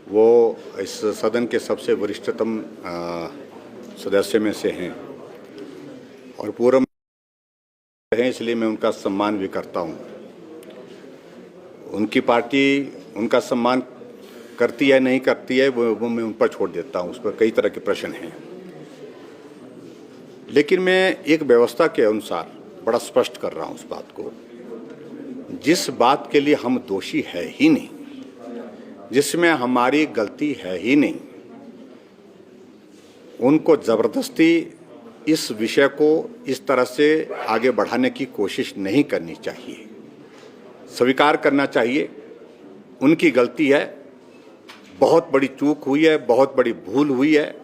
वो इस सदन के सबसे वरिष्ठतम सदस्य में से हैं और पूर्व हैं, इसलिए मैं उनका सम्मान भी करता हूं। उनकी पार्टी उनका सम्मान करती है नहीं करती है वो मैं उन पर छोड़ देता हूं। उस पर कई तरह के प्रश्न हैं, लेकिन मैं एक व्यवस्था के अनुसार बड़ा स्पष्ट कर रहा हूं उस बात को। जिस बात के लिए हम दोषी है ही नहीं, जिसमें हमारी गलती है ही नहीं, उनको जबरदस्ती इस विषय को इस तरह से आगे बढ़ाने की कोशिश नहीं करनी चाहिए। स्वीकार करना चाहिए उनकी गलती है, बहुत बड़ी चूक हुई है, बहुत बड़ी भूल हुई है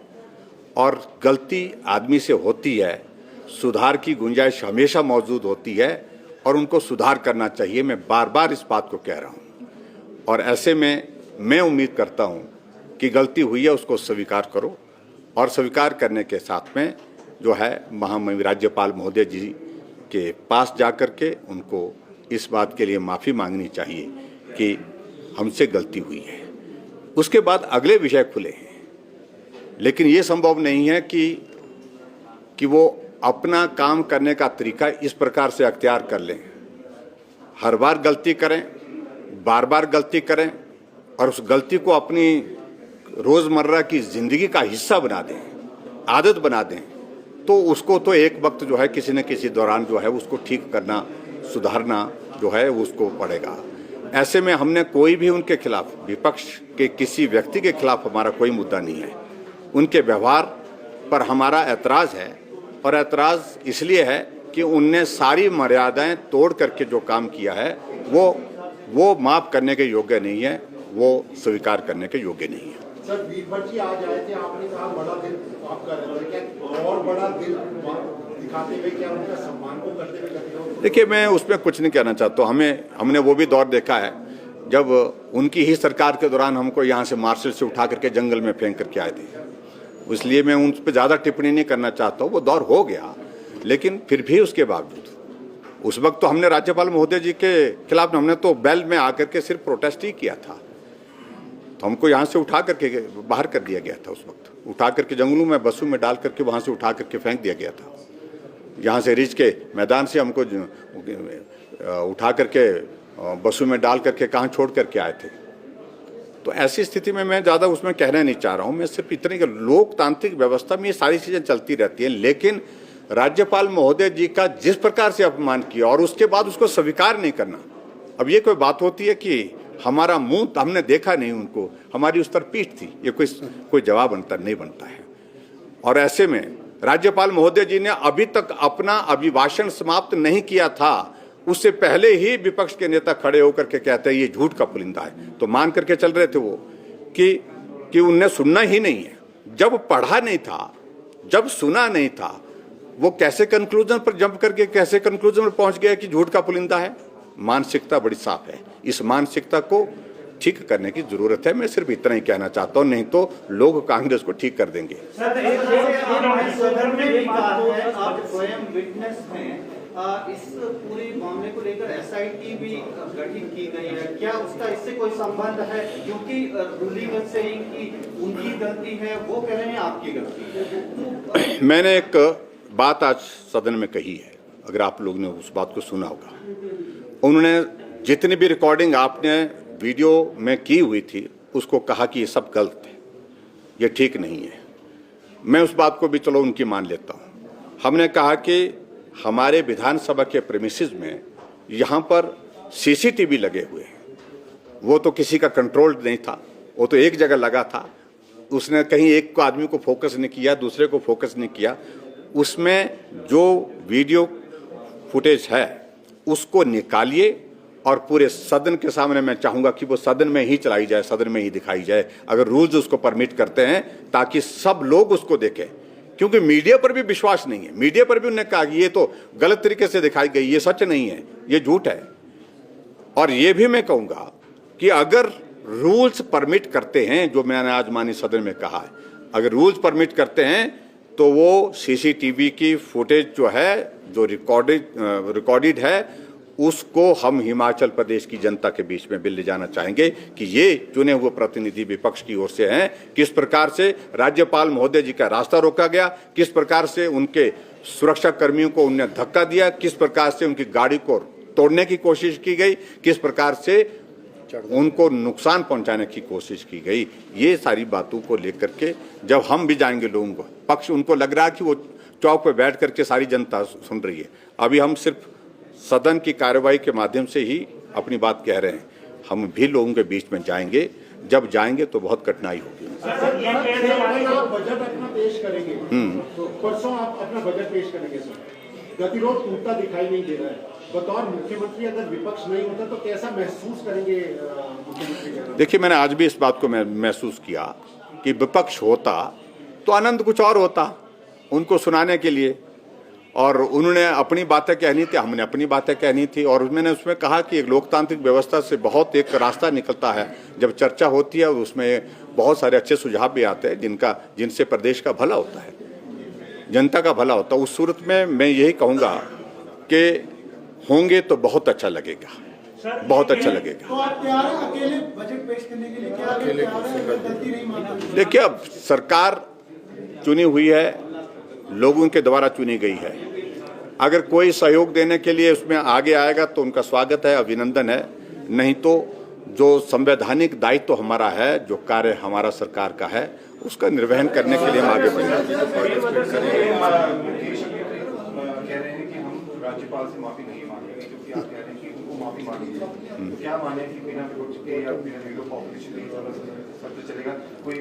और गलती आदमी से होती है। सुधार की गुंजाइश हमेशा मौजूद होती है और उनको सुधार करना चाहिए। मैं बार बार इस बात को कह रहा हूं और ऐसे में मैं उम्मीद करता हूं कि गलती हुई है उसको स्वीकार करो और स्वीकार करने के साथ में जो है महामहिम राज्यपाल महोदय जी के पास जाकर के उनको इस बात के लिए माफ़ी मांगनी चाहिए कि हमसे गलती हुई है। उसके बाद अगले विषय खुले हैं, लेकिन ये संभव नहीं है कि वो अपना काम करने का तरीका इस प्रकार से अख्तियार कर लें। हर बार गलती करें, बार बार गलती करें और उस गलती को अपनी रोज़मर्रा की ज़िंदगी का हिस्सा बना दें, आदत बना दें, तो उसको तो एक वक्त जो है किसी न किसी दौरान जो है उसको ठीक करना, सुधारना जो है उसको पड़ेगा। ऐसे में हमने कोई भी उनके खिलाफ, विपक्ष के किसी व्यक्ति के खिलाफ हमारा कोई मुद्दा नहीं है। उनके व्यवहार पर हमारा ऐतराज़ है और ऐतराज़ इसलिए है कि उनने सारी मर्यादाएं तोड़ करके जो काम किया है वो माफ़ करने के योग्य नहीं है, वो स्वीकार करने के योग्य नहीं है। सर, वीरभद्र जी आज आए थे, आपने कहा बड़ा दिल आपका है, क्या और बड़ा दिल दिखाते हुए क्या उनका सम्मान को करते हुए करते हो? देखिए, मैं उसमें कुछ नहीं कहना चाहता हूँ। हमने वो भी दौर देखा है जब उनकी ही सरकार के दौरान हमको यहाँ से मार्शल से उठा करके जंगल में फेंक करके आए थे। इसलिए मैं उन पर ज़्यादा टिप्पणी नहीं करना चाहता हूँ। वो दौर हो गया, लेकिन फिर भी उसके बावजूद उस वक्त तो हमने राज्यपाल महोदय जी के खिलाफ हमने तो बैल में आकर के सिर्फ प्रोटेस्ट ही किया था। तो हमको यहाँ से उठा करके बाहर कर दिया गया था। उस वक्त उठा करके जंगलों में बसों में डाल करके वहाँ से उठा करके फेंक दिया गया था। यहाँ से रिज के मैदान से हमको उठा करके बसों में डाल करके कहाँ छोड़ करके आए थे। तो ऐसी स्थिति में मैं ज़्यादा उसमें कहना नहीं चाह रहा हूँ। मैं सिर्फ इतने कि लोकतांत्रिक व्यवस्था में ये सारी चीज़ें चलती रहती हैं, लेकिन राज्यपाल महोदय जी का जिस प्रकार से अपमान किया और उसके बाद उसको स्वीकार नहीं करना, अब ये कोई बात होती है कि हमारा मुंह हमने देखा नहीं उनको, हमारी उस तरफ पीठ थी, ये कोई जवाब बनता नहीं बनता है। और ऐसे में राज्यपाल महोदय जी ने अभी तक अपना अभिभाषण समाप्त नहीं किया था, उससे पहले ही विपक्ष के नेता खड़े होकर के कहते हैं ये झूठ का पुलिंदा है। तो मान करके चल रहे थे वो कि उनने सुनना ही नहीं है। जब पढ़ा नहीं था, जब सुना नहीं था, वो कैसे कंक्लूजन पर जंप करके कैसे कंक्लूजन पर पहुंच गया कि झूठ का पुलिंदा है। मानसिकता बड़ी साफ है, इस मानसिकता को ठीक करने की जरूरत है। मैं सिर्फ इतना ही कहना चाहता हूं, नहीं तो लोग कांग्रेस को ठीक कर देंगे। इस पूरे मामले को लेकर एसआईटी भी गठित की गई है, क्या उसका इससे कोई संबंध है? क्योंकि रूलिंग से कि उनकी गलती है, वो कह रहे हैं आपकी गलती है। मैंने एक बात आज सदन में कही है, अगर आप लोग ने उस बात को सुना होगा। उन्होंने जितनी भी रिकॉर्डिंग आपने वीडियो में की हुई थी उसको कहा कि ये सब गलत है, ये ठीक नहीं है। मैं उस बात को भी चलो उनकी मान लेता हूँ। हमने कहा कि हमारे विधानसभा के प्रेमिसेस में यहाँ पर सीसीटीवी लगे हुए हैं, वो तो किसी का कंट्रोल नहीं था, वो तो एक जगह लगा था। उसने कहीं एक को आदमी को फोकस नहीं किया, दूसरे को फोकस नहीं किया। उसमें जो वीडियो फुटेज है उसको निकालिए और पूरे सदन के सामने मैं चाहूँगा कि वो सदन में ही चलाई जाए, सदन में ही दिखाई जाए, अगर रूल्स उसको परमिट करते हैं, ताकि सब लोग उसको देखें। क्योंकि मीडिया पर भी विश्वास नहीं है। मीडिया पर भी उन्होंने कहा कि ये तो गलत तरीके से दिखाई गई, ये सच नहीं है, ये झूठ है। और ये भी मैं कहूँगा कि अगर रूल्स परमिट करते हैं, जो मैंने आज माननीय सदन में कहा है, अगर रूल्स परमिट करते हैं तो वो सीसीटीवी की फुटेज जो है, जो रिकॉर्डेड है, उसको हम हिमाचल प्रदेश की जनता के बीच में ले जाना चाहेंगे कि ये चुने हुए प्रतिनिधि विपक्ष की ओर से हैं, किस प्रकार से राज्यपाल महोदय जी का रास्ता रोका गया, किस प्रकार से उनके सुरक्षा कर्मियों को उन्हें धक्का दिया, किस प्रकार से उनकी गाड़ी को तोड़ने की कोशिश की गई, किस प्रकार से उनको नुकसान पहुंचाने की कोशिश की गई। ये सारी बातों को लेकर के जब हम भी जाएंगे लोगों को पक्ष, उनको लग रहा है कि वो चौक पे बैठ करके सारी जनता सुन रही है। अभी हम सिर्फ सदन की कार्रवाई के माध्यम से ही अपनी बात कह रहे हैं। हम भी लोगों के बीच में जाएंगे, जब जाएंगे तो बहुत कठिनाई होगी। आप बजट अपना पेश करेंगे, तो परसों आप अपना बजट पेश करेंगे सर, गतिरोध टूटता दिखाई नहीं दे रहा है। बतौर मुख्यमंत्री अगर विपक्ष नहीं होता तो कैसा महसूस करेंगे मुख्यमंत्री? देखिए, मैंने आज भी इस बात को महसूस किया कि विपक्ष होता तो आनंद कुछ और होता उनको सुनाने के लिए, और उन्होंने अपनी बातें कहनी थी, हमने अपनी बातें कहनी थी। और मैंने उसमें कहा कि एक लोकतांत्रिक व्यवस्था से बहुत एक रास्ता निकलता है, जब चर्चा होती है उसमें बहुत सारे अच्छे सुझाव भी आते हैं जिनसे प्रदेश का भला होता है, जनता का भला होता है। उस सूरत में मैं यही कहूँगा कि होंगे तो बहुत अच्छा लगेगा, बहुत अच्छा लगेगा। तो आप तैयार हैं अकेले बजट पेश करने के लिए? क्या अकेले गलती नहीं मानते? देखिए, अब सरकार चुनी हुई है, लोगों के द्वारा चुनी गई है। अगर कोई सहयोग देने के लिए उसमें आगे आएगा तो उनका स्वागत है, अभिनंदन है। नहीं तो जो संवैधानिक दायित्व तो हमारा है, जो कार्य हमारा सरकार का है, उसका निर्वहन करने के लिए हम आगे बढ़ेंगे। कह रहे हैं कि हम राज्यपाल से माफी नहीं मांगेंगे, क्योंकि आप कह रहे हैं कि उनको माफी मांगी है। तो क्या माने कि बिना विपक्ष के या बिना लीडर ऑफ ऑपोजिशन के सब चलेगा? कोई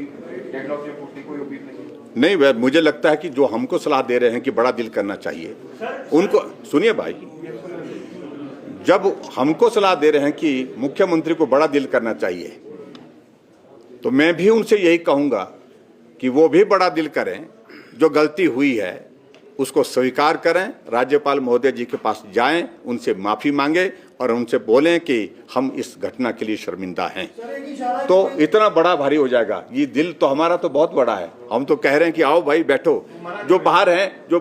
डेडलॉक या फूटने कोई उम्मीद नहीं? नहीं, मुझे लगता है कि जो हमको सलाह दे रहे हैं कि बड़ा दिल करना चाहिए, उनको सुनिए भाई, जब हमको सलाह दे रहे हैं कि मुख्यमंत्री को बड़ा दिल करना चाहिए, तो मैं भी उनसे यही कहूंगा कि वो भी बड़ा दिल करें, जो गलती हुई है उसको स्वीकार करें, राज्यपाल महोदय जी के पास जाएं, उनसे माफी मांगे और उनसे बोलें कि हम इस घटना के लिए शर्मिंदा हैं। तो इतना बड़ा भारी हो जाएगा। ये दिल तो हमारा तो बहुत बड़ा है। हम तो कह रहे हैं कि आओ भाई बैठो, जो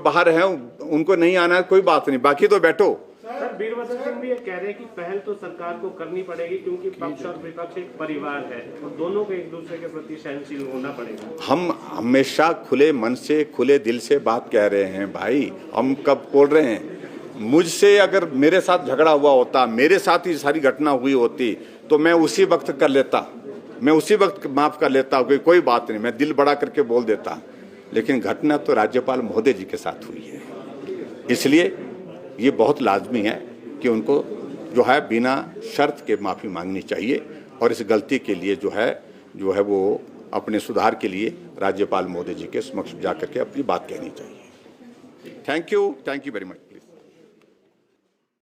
बाहर हैं उनको नहीं आना है कोई बात नहीं, बाकी तो बैठो। सर, वीरभद्र सिंह भी ये कह रहे हैं कि पहल तो सरकार को करनी पड़ेगी, क्योंकि पक्ष और विपक्ष एक परिवार है और दोनों को एक दूसरे के प्रति सहनशील होना पड़ेगा। हम हमेशा खुले मन से, खुले दिल से बात कह रहे हैं भाई। हम कब बोल रहे हैं? मुझसे अगर मेरे साथ झगड़ा हुआ होता, मेरे साथ ही सारी घटना हुई होती, तो मैं उसी वक्त कर लेता, मैं उसी वक्त माफ कर लेता, कोई बात नहीं, मैं दिल बड़ा करके बोल देता। लेकिन घटना तो राज्यपाल महोदय जी के साथ हुई है, इसलिए ये बहुत लाजमी है कि उनको जो है बिना शर्त के माफ़ी मांगनी चाहिए, और इस गलती के लिए जो है वो अपने सुधार के लिए राज्यपाल महोदय जी के समक्ष जाकर के अपनी बात कहनी चाहिए। Thank you very much.